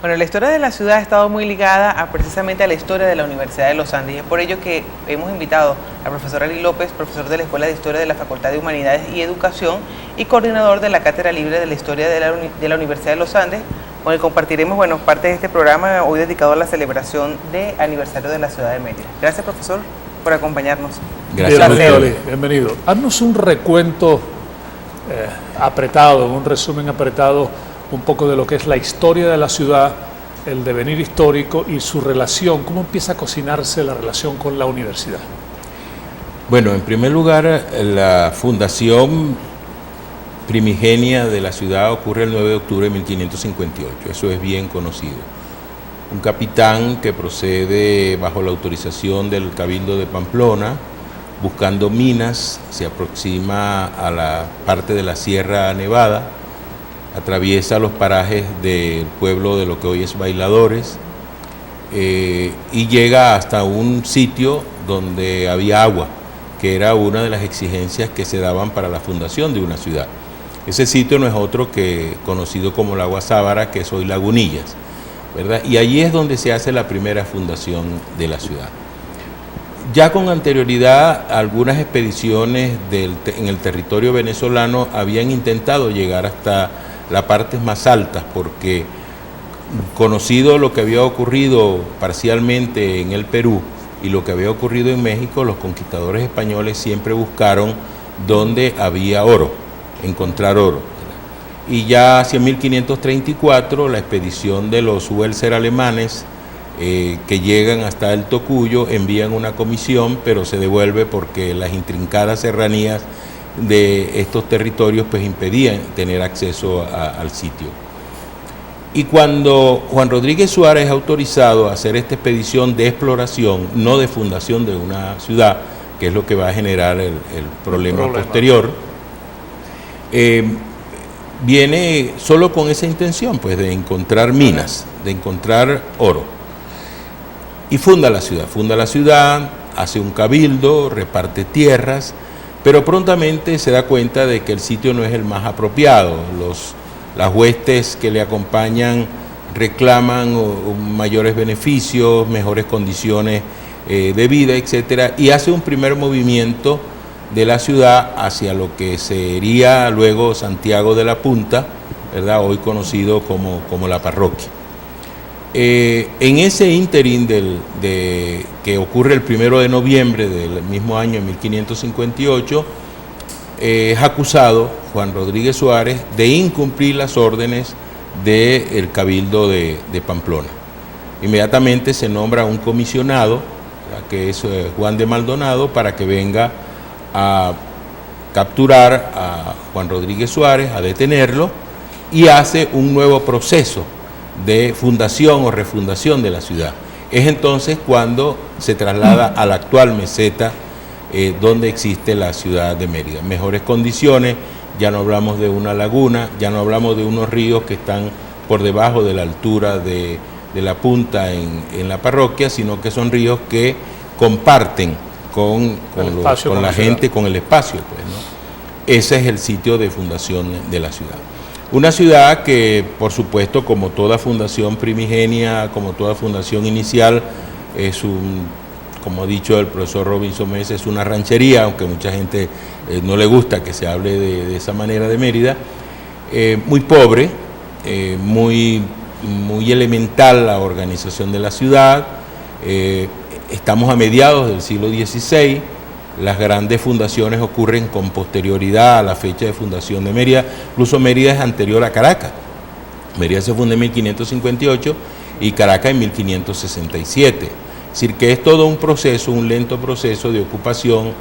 Bueno, la historia de la ciudad ha estado muy ligada precisamente a la historia de la Universidad de los Andes, y es por ello que hemos invitado al profesor Eli López, profesor de la Escuela de Historia de la Facultad de Humanidades y Educación y coordinador de la Cátedra Libre de la Historia de la Universidad de los Andes, con el que compartiremos parte de este programa hoy dedicado a la celebración de aniversario de la ciudad de Mérida. Gracias, profesor, por acompañarnos. Gracias. Bienvenido. Haznos un recuento apretado, un resumen apretado, un poco de lo que es la historia de la ciudad, el devenir histórico y su relación. ¿Cómo empieza a cocinarse la relación con la universidad? Bueno, en primer lugar, la fundación primigenia de la ciudad ocurre el 9 de octubre de 1558, eso es bien conocido. Un capitán que procede bajo la autorización del Cabildo de Pamplona, buscando minas, se aproxima a la parte de la Sierra Nevada, atraviesa los parajes del pueblo de lo que hoy es Bailadores y llega hasta un sitio donde había agua, que era una de las exigencias que se daban para la fundación de una ciudad. Ese sitio no es otro que conocido como la Guasábara, que es hoy Lagunillas, ¿verdad? Y allí es donde se hace la primera fundación de la ciudad. Ya con anterioridad, algunas expediciones en el territorio venezolano habían intentado llegar hasta las partes más altas, porque conocido lo que había ocurrido parcialmente en el Perú y lo que había ocurrido en México, los conquistadores españoles siempre buscaron donde había oro, encontrar oro. Y ya hacia 1534 la expedición de los Welser alemanes que llegan hasta el Tocuyo envían una comisión, pero se devuelve porque las intrincadas serranías de estos territorios pues impedían tener acceso al sitio. Y cuando Juan Rodríguez Suárez es autorizado a hacer esta expedición de exploración, no de fundación de una ciudad, que es lo que va a generar el problema posterior, viene solo con esa intención, pues de encontrar minas, de encontrar oro. Y funda la ciudad, hace un cabildo, reparte tierras, pero prontamente se da cuenta de que el sitio no es el más apropiado. Las huestes que le acompañan reclaman mayores beneficios, mejores condiciones de vida, etcétera, y hace un primer movimiento de la ciudad hacia lo que sería luego Santiago de la Punta, ¿verdad? Hoy conocido como la parroquia. En ese ínterin que ocurre el 1 de noviembre del mismo año, en 1558, es acusado Juan Rodríguez Suárez de incumplir las órdenes del Cabildo de Pamplona. Inmediatamente se nombra un comisionado, que es Juan de Maldonado, para que venga a capturar a Juan Rodríguez Suárez, a detenerlo, y hace un nuevo proceso de fundación o refundación de la ciudad. Es entonces cuando se traslada a la actual meseta donde existe la ciudad de Mérida. Mejores condiciones, ya no hablamos de una laguna, ya no hablamos de unos ríos que están por debajo de la altura de la punta en la parroquia, sino que son ríos que comparten con la gente, con el espacio, pues, ¿no? Ese es el sitio de fundación de la ciudad. Una ciudad que, por supuesto, como toda fundación primigenia, como toda fundación inicial, como ha dicho el profesor Robinson Mesa, es una ranchería, aunque mucha gente no le gusta que se hable de esa manera de Mérida, muy pobre, muy elemental la organización de la ciudad. Estamos a mediados del siglo XVI, las grandes fundaciones ocurren con posterioridad a la fecha de fundación de Mérida. Incluso Mérida es anterior a Caracas. Mérida se funda en 1558 y Caracas en 1567. Es decir, que es todo un proceso, un lento proceso de ocupación,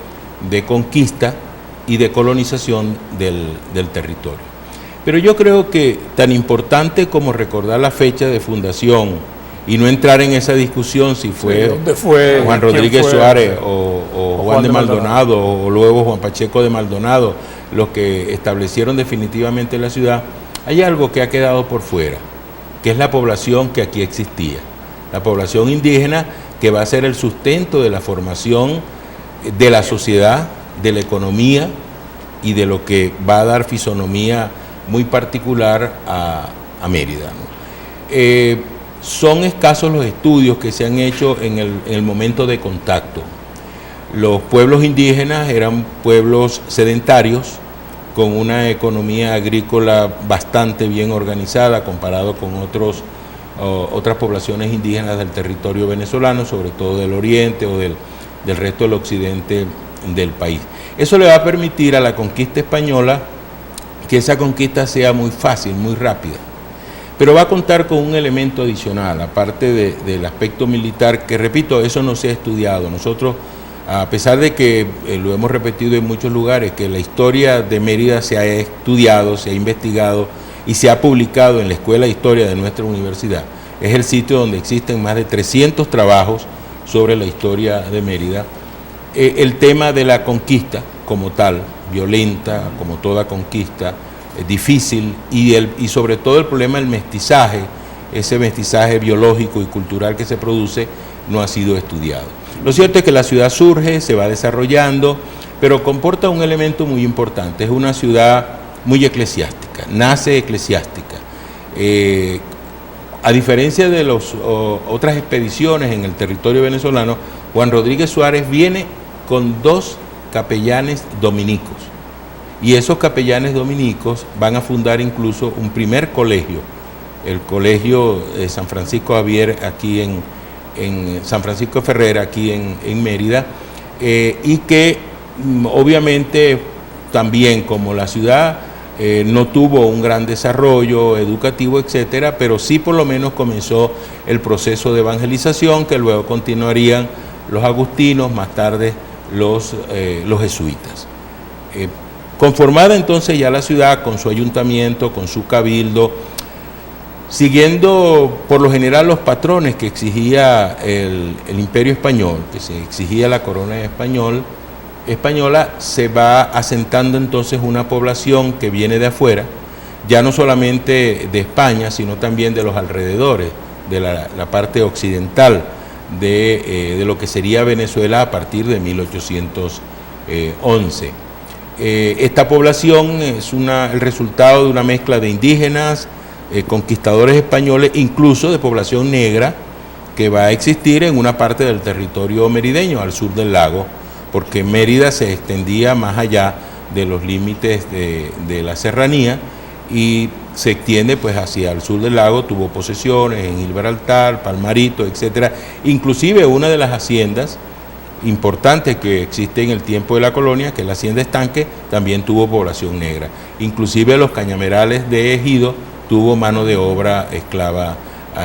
de conquista y de colonización del territorio. Pero yo creo que tan importante como recordar la fecha de fundación y no entrar en esa discusión si fue Juan Rodríguez Suárez o Juan de Maldonado o luego Juan Pacheco de Maldonado los que establecieron definitivamente la ciudad, hay algo que ha quedado por fuera, que es la población que aquí existía. la población indígena, que va a ser el sustento de la formación de la sociedad, de la economía y de lo que va a dar fisonomía muy particular a Mérida, ¿no? Son escasos los estudios que se han hecho en el momento de contacto. Los pueblos indígenas eran pueblos sedentarios, con una economía agrícola bastante bien organizada comparado con otras poblaciones indígenas del territorio venezolano, sobre todo del oriente o del resto del occidente del país. Eso le va a permitir a la conquista española que esa conquista sea muy fácil, muy rápida. Pero va a contar con un elemento adicional, aparte del aspecto militar, que repito, eso no se ha estudiado. Nosotros, a pesar de que lo hemos repetido en muchos lugares, que la historia de Mérida se ha estudiado, se ha investigado y se ha publicado en la Escuela de Historia de nuestra universidad. Es el sitio donde existen más de 300 trabajos sobre la historia de Mérida. El tema de la conquista como tal, violenta, como toda conquista, difícil, y sobre todo el problema del mestizaje, ese mestizaje biológico y cultural que se produce, no ha sido estudiado. Lo cierto es que la ciudad surge, se va desarrollando, pero comporta un elemento muy importante. Es una ciudad muy eclesiástica, nace eclesiástica. A diferencia de las otras expediciones en el territorio venezolano, Juan Rodríguez Suárez viene con 2 capellanes dominicos. Y esos capellanes dominicos van a fundar incluso un primer colegio, el colegio San Francisco Javier, aquí en San Francisco de Ferrer, aquí en Mérida, y que obviamente también, como la ciudad no tuvo un gran desarrollo educativo, etcétera, pero sí por lo menos comenzó el proceso de evangelización, que luego continuarían los agustinos, más tarde los jesuitas. Conformada entonces ya la ciudad con su ayuntamiento, con su cabildo, siguiendo por lo general los patrones que exigía el Imperio Español, que se exigía la corona española, se va asentando entonces una población que viene de afuera, ya no solamente de España, sino también de los alrededores, de la parte occidental de lo que sería Venezuela a partir de 1811. Esta población es el resultado de una mezcla de indígenas, conquistadores españoles, incluso de población negra, que va a existir en una parte del territorio merideño, al sur del lago, porque Mérida se extendía más allá de los límites de la serranía y se extiende pues hacia el sur del lago, tuvo posesiones en Gibraltar, Palmarito, etcétera. Inclusive una de las haciendas importante que existe en el tiempo de la colonia, que es la hacienda Estanque, también tuvo población negra. Inclusive los cañamerales de Ejido tuvo mano de obra esclava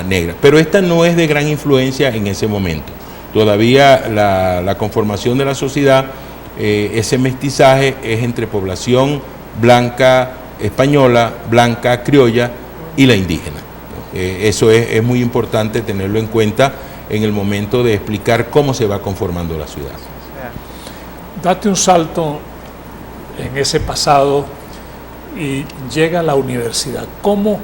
negra. Pero esta no es de gran influencia en ese momento. Todavía la conformación de la sociedad, ese mestizaje es entre población blanca española, blanca criolla y la indígena. Eso es muy importante tenerlo en cuenta en el momento de explicar cómo se va conformando la ciudad. Date un salto en ese pasado y llega a la universidad. ¿Cómo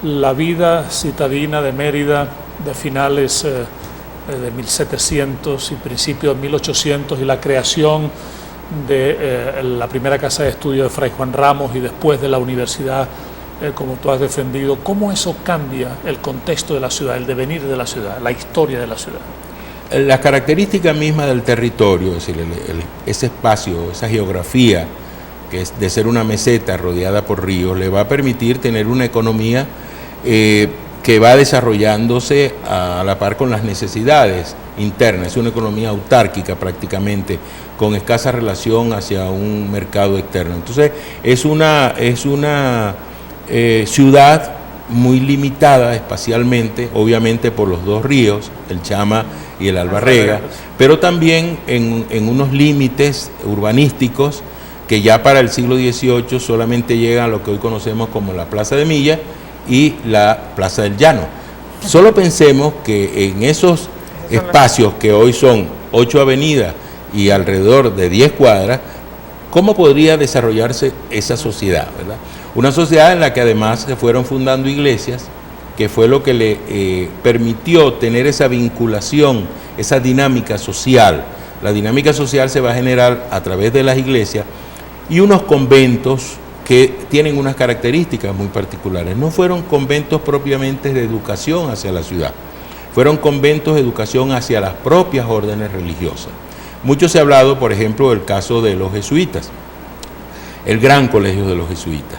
la vida citadina de Mérida de finales de 1700 y principios de 1800 y la creación de la primera casa de estudio de Fray Juan Ramos y después de la universidad, como tú has defendido, cómo eso cambia el contexto de la ciudad, el devenir de la ciudad, la historia de la ciudad? La característica misma del territorio, es decir, ese espacio, esa geografía, que es de ser una meseta rodeada por ríos, le va a permitir tener una economía que va desarrollándose a la par con las necesidades internas. Es una economía autárquica prácticamente, con escasa relación hacia un mercado externo. Entonces es una ciudad muy limitada espacialmente, obviamente por los 2 ríos, el Chama y el Albarrega, pero también en unos límites urbanísticos que ya para el siglo XVIII solamente llegan a lo que hoy conocemos como la Plaza de Milla y la Plaza del Llano. Solo pensemos que en esos espacios que hoy son 8 avenidas y alrededor de 10 cuadras, ¿cómo podría desarrollarse esa sociedad, verdad? Una sociedad en la que además se fueron fundando iglesias, que fue lo que le permitió tener esa vinculación, esa dinámica social. La dinámica social se va a generar a través de las iglesias y unos conventos que tienen unas características muy particulares. No fueron conventos propiamente de educación hacia la ciudad, fueron conventos de educación hacia las propias órdenes religiosas. Mucho se ha hablado, por ejemplo, del caso de los jesuitas, el gran colegio de los jesuitas.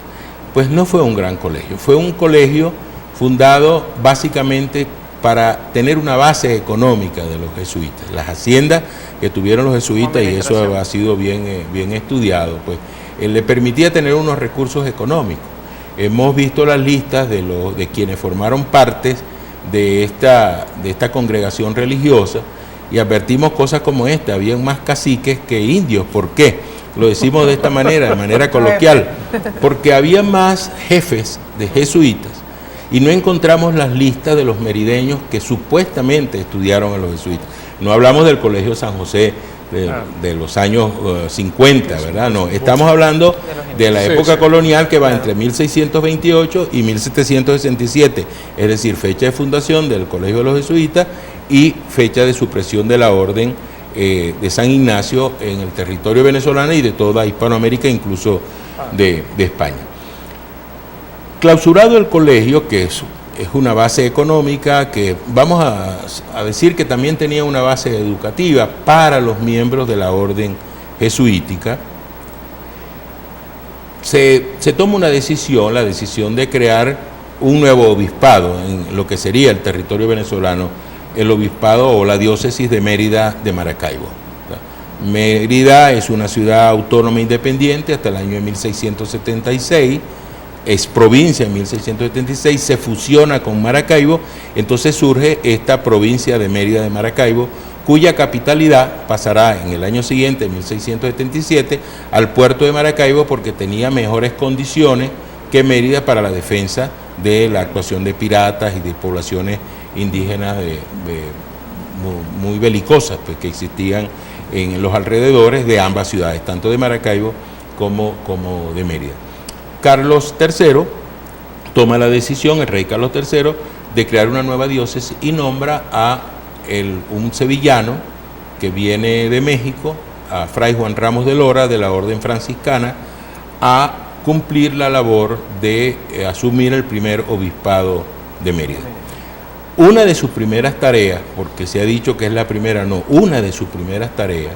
Pues no fue un gran colegio, fue un colegio fundado básicamente para tener una base económica de los jesuitas. Las haciendas que tuvieron los jesuitas, y eso ha sido bien estudiado, pues le permitía tener unos recursos económicos. Hemos visto las listas de quienes formaron parte de esta congregación religiosa y advertimos cosas como esta: habían más caciques que indios. ¿Por qué? Lo decimos de esta manera, de manera coloquial, porque había más jefes de jesuitas y no encontramos las listas de los merideños que supuestamente estudiaron a los jesuitas. No hablamos del Colegio San José de los años 50, ¿verdad? No, estamos hablando de la época colonial, que va entre 1628 y 1767, es decir, fecha de fundación del Colegio de los Jesuitas y fecha de supresión de la orden de San Ignacio en el territorio venezolano y de toda Hispanoamérica, incluso de España. Clausurado el colegio, que es una base económica, que vamos a decir que también tenía una base educativa para los miembros de la orden jesuítica, se toma una decisión, la decisión de crear un nuevo obispado en lo que sería el territorio venezolano, el obispado o la diócesis de Mérida de Maracaibo. Mérida es una ciudad autónoma independiente hasta el año 1676, es provincia en 1676, se fusiona con Maracaibo, entonces surge esta provincia de Mérida de Maracaibo, cuya capitalidad pasará en el año siguiente, en 1677, al puerto de Maracaibo, porque tenía mejores condiciones que Mérida para la defensa de la actuación de piratas y de poblaciones indígenas muy belicosas, pues, que existían en los alrededores de ambas ciudades, tanto de Maracaibo como de Mérida. Carlos III toma la decisión, el rey Carlos III, de crear una nueva diócesis y nombra a un sevillano que viene de México, a Fray Juan Ramos de Lora, de la Orden Franciscana, a cumplir la labor de asumir el primer obispado de Mérida. Una de sus primeras tareas, porque se ha dicho que es la primera, no, una de sus primeras tareas,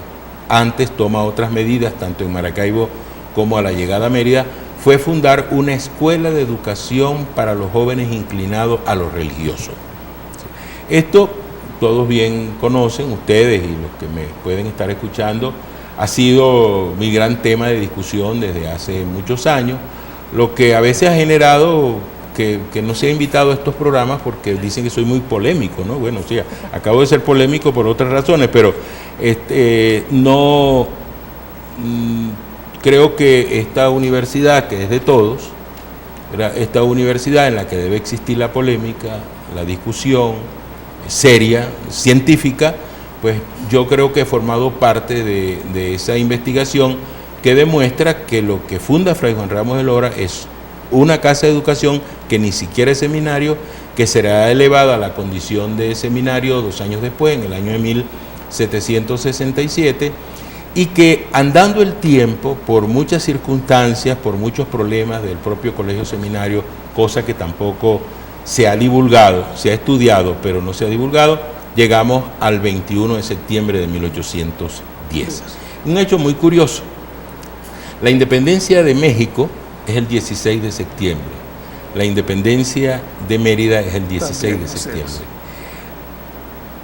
antes toma otras medidas, tanto en Maracaibo como a la llegada a Mérida, fue fundar una escuela de educación para los jóvenes inclinados a lo religioso. Esto todos bien conocen, ustedes y los que me pueden estar escuchando, ha sido mi gran tema de discusión desde hace muchos años, lo que a veces ha generado que no sea invitado a estos programas porque dicen que soy muy polémico, ¿no? Bueno, sí, acabo de ser polémico por otras razones, pero no creo que esta universidad, que es de todos, esta universidad en la que debe existir la polémica, la discusión seria, científica, pues yo creo que he formado parte de esa investigación que demuestra que lo que funda Fray Juan Ramos de Lora es una casa de educación que ni siquiera es seminario, que será elevada a la condición de seminario 2 años después, en el año de 1767, y que andando el tiempo, por muchas circunstancias, por muchos problemas del propio colegio seminario, cosa que tampoco se ha divulgado, se ha estudiado, pero no se ha divulgado, llegamos al 21 de septiembre de 1810. Un hecho muy curioso: la independencia de México es el 16 de septiembre, la independencia de Mérida es el 16 de septiembre.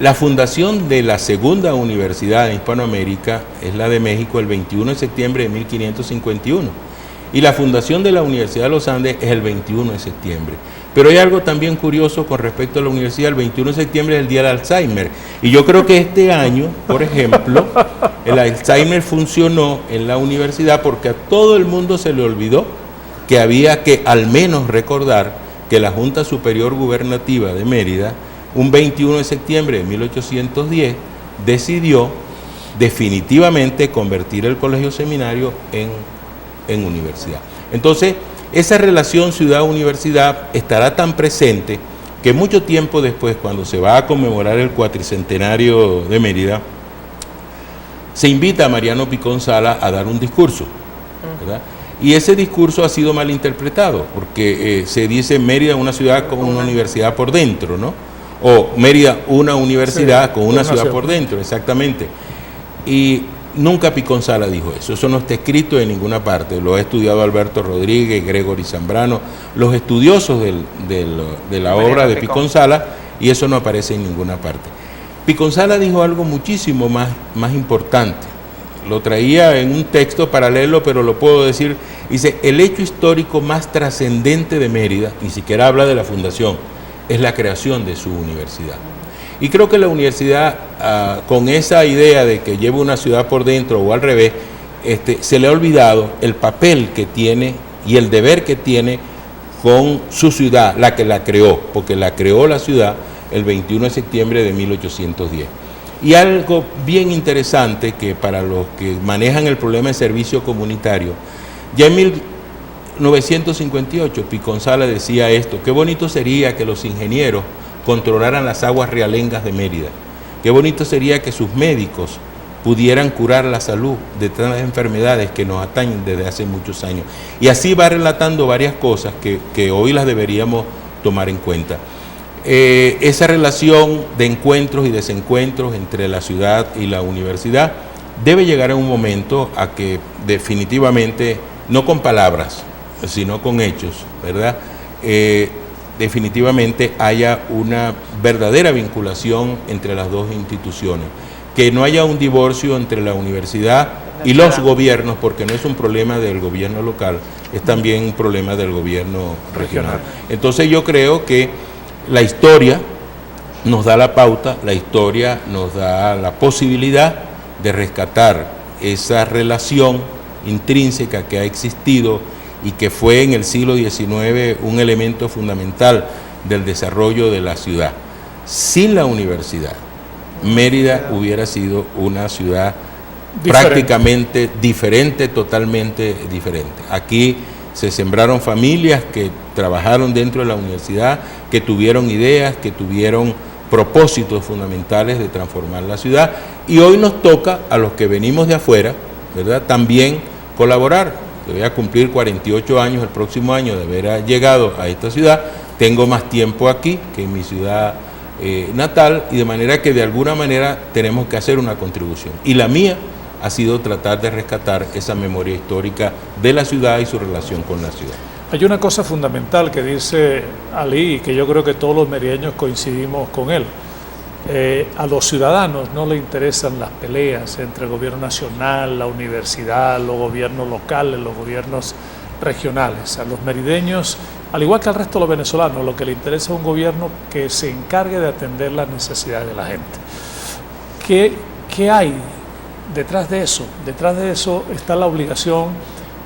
La fundación de la segunda universidad en Hispanoamérica es la de México el 21 de septiembre de 1551 y la fundación de la Universidad de los Andes es el 21 de septiembre. Pero hay algo también curioso con respecto a la universidad: el 21 de septiembre es el día del Alzheimer, y yo creo que este año, por ejemplo, el Alzheimer funcionó en la universidad porque a todo el mundo se le olvidó que había que al menos recordar que la Junta Superior Gubernativa de Mérida, un 21 de septiembre de 1810, decidió definitivamente convertir el colegio seminario en universidad. Entonces, esa relación ciudad-universidad estará tan presente que mucho tiempo después, cuando se va a conmemorar el cuatricentenario de Mérida, se invita a Mariano Picón Sala a dar un discurso, ¿verdad? Y ese discurso ha sido malinterpretado, porque se dice Mérida una ciudad con una universidad por dentro, ¿no? O Mérida una universidad con una ciudad por dentro, exactamente. Y nunca Picón Sala dijo eso. Eso no está escrito en ninguna parte. Lo ha estudiado Alberto Rodríguez, Gregory Zambrano, los estudiosos de la obra de Picón Sala, y eso no aparece en ninguna parte. Picón Sala dijo algo muchísimo más importante. Lo traía en un texto paralelo, pero lo puedo decir. Dice, el hecho histórico más trascendente de Mérida, ni siquiera habla de la fundación, es la creación de su universidad. Y creo que la universidad, con esa idea de que lleva una ciudad por dentro o al revés, se le ha olvidado el papel que tiene y el deber que tiene con su ciudad, la que la creó, porque la creó la ciudad el 21 de septiembre de 1810. Y algo bien interesante que para los que manejan el problema de servicio comunitario, ya en 1958 Picón Sala decía esto: qué bonito sería que los ingenieros controlaran las aguas realengas de Mérida, qué bonito sería que sus médicos pudieran curar la salud de tantas enfermedades que nos atañen desde hace muchos años. Y así va relatando varias cosas que hoy las deberíamos tomar en cuenta. Esa relación de encuentros y desencuentros entre la ciudad y la universidad debe llegar a un momento a que definitivamente, no con palabras, sino con hechos, ¿verdad? Definitivamente haya una verdadera vinculación entre las dos instituciones, que no haya un divorcio entre la universidad y los gobiernos, porque no es un problema del gobierno local, es también un problema del gobierno regional. Entonces yo creo que la historia nos da la pauta, la historia nos da la posibilidad de rescatar esa relación intrínseca que ha existido y que fue en el siglo XIX un elemento fundamental del desarrollo de la ciudad. Sin la universidad, Mérida hubiera sido una ciudad prácticamente diferente, totalmente diferente. Aquí se sembraron familias que trabajaron dentro de la universidad, que tuvieron ideas, que tuvieron propósitos fundamentales de transformar la ciudad, y hoy nos toca a los que venimos de afuera, ¿verdad?, también colaborar. Yo voy a cumplir 48 años el próximo año de haber llegado a esta ciudad, tengo más tiempo aquí que en mi ciudad natal, y de manera que de alguna manera tenemos que hacer una contribución. Y la mía ha sido tratar de rescatar esa memoria histórica de la ciudad y su relación con la ciudad. Hay una cosa fundamental que dice Ali, y que yo creo que todos los merideños coincidimos con él. A los ciudadanos no les interesan las peleas entre el gobierno nacional, la universidad, los gobiernos locales, los gobiernos regionales. A los merideños, al igual que al resto de los venezolanos, lo que les interesa es un gobierno que se encargue de atender las necesidades de la gente. ¿Qué hay detrás de eso? Detrás de eso está la obligación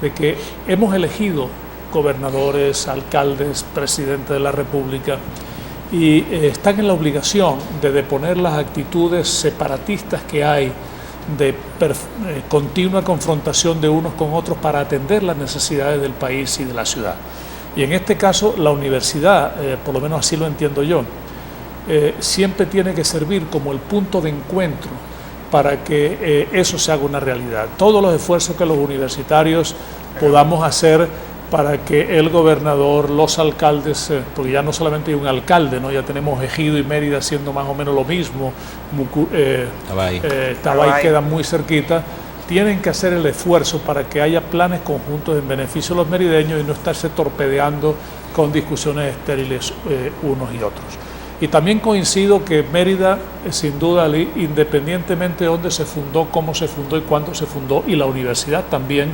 de que hemos elegido gobernadores, alcaldes, presidentes de la República, y están en la obligación de deponer las actitudes separatistas que hay, de continua confrontación de unos con otros para atender las necesidades del país y de la ciudad. Y en este caso la universidad, por lo menos así lo entiendo yo, siempre tiene que servir como el punto de encuentro para que eso se haga una realidad. Todos los esfuerzos que los universitarios podamos hacer para que el gobernador, los alcaldes, porque ya no solamente hay un alcalde, ¿no?, ya tenemos Ejido y Mérida haciendo más o menos lo mismo, Tabay queda muy cerquita, tienen que hacer el esfuerzo para que haya planes conjuntos en beneficio de los merideños y no estarse torpedeando con discusiones estériles unos y otros. Y también coincido que Mérida, sin duda, independientemente de dónde se fundó, cómo se fundó y cuándo se fundó, y la universidad también,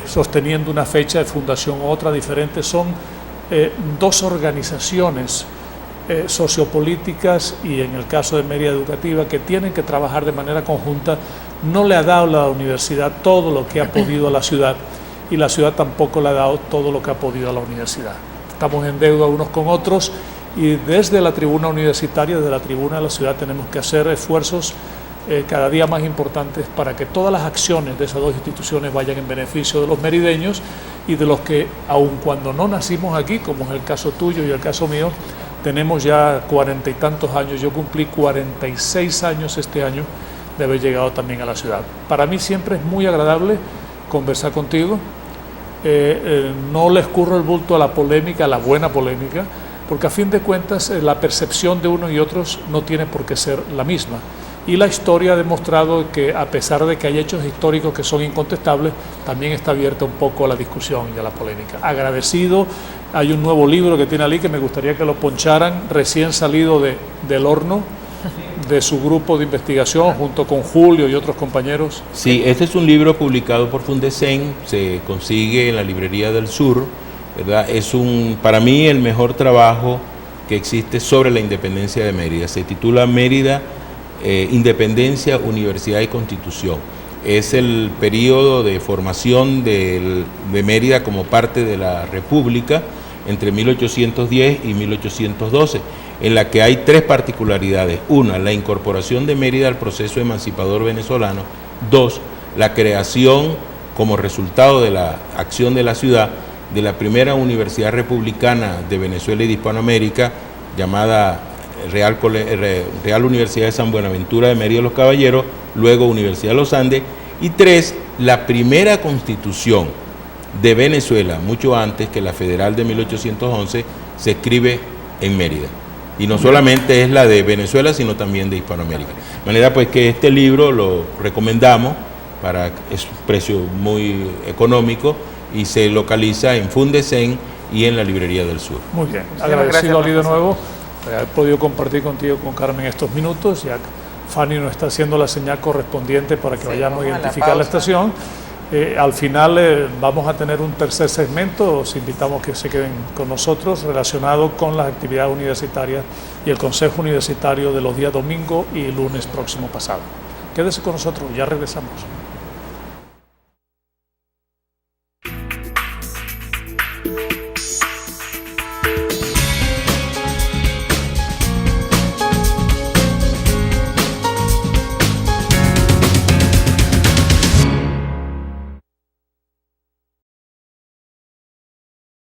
sosteniendo una fecha de fundación u otra diferente, son dos organizaciones sociopolíticas, y en el caso de Mérida Educativa, que tienen que trabajar de manera conjunta. No le ha dado la universidad todo lo que ha podido a la ciudad, y la ciudad tampoco le ha dado todo lo que ha podido a la universidad. Estamos en deuda unos con otros, y desde la tribuna universitaria, desde la tribuna de la ciudad, tenemos que hacer esfuerzos cada día más importantes para que todas las acciones de esas dos instituciones vayan en beneficio de los merideños y de los que, aun cuando no nacimos aquí, como es el caso tuyo y el caso mío, tenemos ya 40 y tantos años, yo cumplí 46 años este año de haber llegado también a la ciudad. Para mí siempre es muy agradable conversar contigo, no le escurro el bulto a la polémica, a la buena polémica, porque a fin de cuentas la percepción de unos y otros no tiene por qué ser la misma. Y la historia ha demostrado que a pesar de que hay hechos históricos que son incontestables, también está abierta un poco a la discusión y a la polémica. Agradecido, hay un nuevo libro que tiene Ali que me gustaría que lo poncharan, recién salido del horno, de su grupo de investigación, junto con Julio y otros compañeros. Sí, este es un libro publicado por Fundecen, se consigue en la Librería del Sur, ¿verdad? Es para mí el mejor trabajo que existe sobre la independencia de Mérida. Se titula Mérida, Independencia, Universidad y Constitución. Es el periodo de formación de Mérida como parte de la República entre 1810 y 1812, en la que hay tres particularidades. Una, la incorporación de Mérida al proceso emancipador venezolano. Dos, la creación como resultado de la acción de la ciudad de la primera universidad republicana de Venezuela y de Hispanoamérica, llamada Real Universidad de San Buenaventura de Mérida los Caballeros, luego Universidad de los Andes. Y tres, la primera constitución de Venezuela, mucho antes que la federal de 1811, se escribe en Mérida. Y no solamente es la de Venezuela, sino también de Hispanoamérica. De manera pues que este libro lo recomendamos, es un precio muy económico y se localiza en Fundecen y en la Librería del Sur. Muy bien, agradecido Ali de nuevo, haber podido compartir contigo, con Carmen, estos minutos. Ya Fanny nos está haciendo la señal correspondiente para que vayamos a identificar la estación. Al final vamos a tener un tercer segmento, os invitamos a que se queden con nosotros, relacionado con las actividades universitarias y el Consejo Universitario de los días domingo y lunes próximo pasado. Quédese con nosotros, ya regresamos.